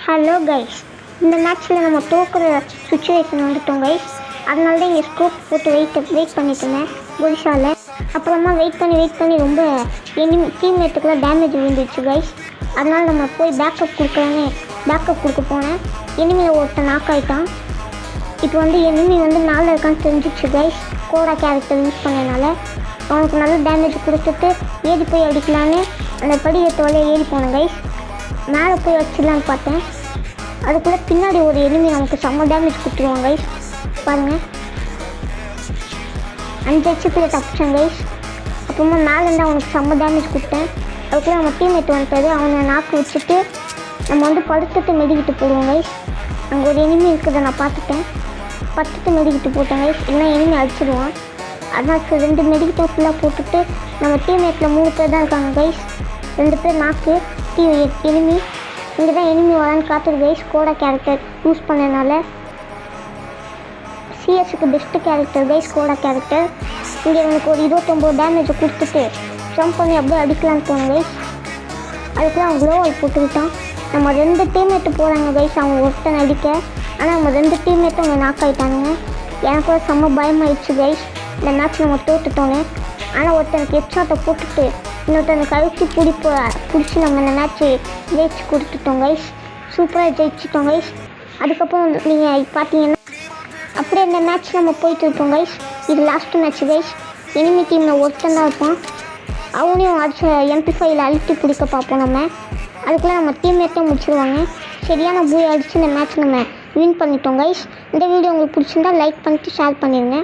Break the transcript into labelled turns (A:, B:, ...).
A: Hello guys, இந்த மேட்ச்சில் நம்ம தோக்குற சுச்சுவேஷன் வந்துட்டோம் கைஸ். அதனால தான் இங்கே ஸ்கோப் போட்டு வெயிட் பண்ணிட்டு இருந்தேன் குடிஷாவில். அப்புறமா வெயிட் பண்ணி ரொம்ப டீம்மேட்டுக்குலாம் டேமேஜ் விழுந்துச்சு கைஸ். அதனால் நம்ம போய் பேக்கப் கொடுக்க போனேன். எனிமியில் ஒருத்தன் நாக் ஆகிட்டான். இப்போ எனிமி 4 இருக்கான்னு தெரிஞ்சிச்சு கைஸ். கோடா கேரக்டர் யூஸ் பண்ணனால அவனுக்கு நல்ல டேமேஜ் கொடுத்துட்டு ஏறி போய் அடிக்கலான்னு அந்த படிக்கட்டு ஏறி போனேன் கைஸ். மேலே போய் வச்சிடலான்னு பார்த்தேன். அதுக்குள்ளே பின்னாடி ஒரு எனிமி நமக்கு செம்ம டேமேஜ் கொடுத்துருவான் கைஸ். பாருங்கள், 5 ஹெச்பியில் தப்பிச்சேன் கைஸ். அப்புறமா மேலேருந்து அவனுக்கு செம்ம டேமேஜ் கொடுத்தேன். அதுக்குள்ளே நம்ம டீம்மேட் வந்துட்டாரு. அவனை நாக்கு வச்சுட்டு நம்ம படுத்துட்டு மெடிக்கிட்டு போடுவோம் கைஸ். அங்கே ஒரு எனிமி இருக்கிறத நான் பார்த்துட்டேன். படுத்துட்டு மெடிக்கிட்டு போட்டேன் கைஸ். இல்லைனா எனிமி அடிச்சிடுவான். அதனால் 2 மெடிக்கிட்ட ஃபுல்லாக போட்டுட்டு நம்ம டீம்மேட்டில் 3 பேர் தான் இருக்காங்க கைஸ். 2 பேர் நாக்கு எனிமி. இங்கே தான் எனிமி வரான்னு காத்துரு கைஸ். கோடா கேரக்டர் யூஸ் பண்ணனால சிஎஸ்க்கு பெஸ்ட்டு கேரக்டர் கைஸ் கோடா கேரக்டர். இங்கே எனக்கு ஒரு 29 டேமேஜை கொடுத்துட்டு ஜம்ப் பண்ணி அப்படியே அடிக்கலான்னு போனேன் கைஸ். அதுக்குள்ளே அவன் க்ளோவால் போட்டுக்கிட்டான். நம்ம 2 டீம்மேட்டு போகிறாங்க கைஸ் அவங்க ஒருத்தனை அடிக்க. ஆனால் நம்ம 2 டீம்மேட்டும் அவங்க நாக் ஆகிட்டானுங்க. எனக்கு ஒரு செம்ம பயமாயிடுச்சு கைஸ். இந்த மேட்ச் நம்ம தோத்துட்டோன்னு. ஆனால் ஒருத்தனுக்கு ஹெட்ஷாட்டை போட்டுட்டு இன்னொருத்தனுக்கு அழுத்தி பிடிச்சி நம்ம இந்த மேட்ச்சு ஜெயிச்சு கொடுத்துட்டோம் கைஸ். சூப்பராக ஜெயிச்சிட்டோம் கைஸ். அதுக்கப்புறம் நீங்கள் பார்த்தீங்கன்னா அப்படியே இந்த மேட்ச் நம்ம போயிட்டு இருப்போம் கைஸ். இது லாஸ்ட்டு மேட்ச் கைஸ். எனிமி டீமில் ஒருத்தன் தான் இருப்பான். அவனையும் அடிச்ச MP5 அழுத்தி பிடிக்க பார்ப்போம் நம்ம. அதுக்குள்ளே நம்ம டீம்மேட்டும் முடிச்சிடுவாங்க. சரியான பூய் அடித்து இந்த மேட்ச் நம்ம வின் பண்ணிட்டோம் கைஸ். இந்த வீடியோ உங்களுக்கு பிடிச்சிருந்தா லைக் பண்ணிட்டு ஷேர் பண்ணிடுங்க.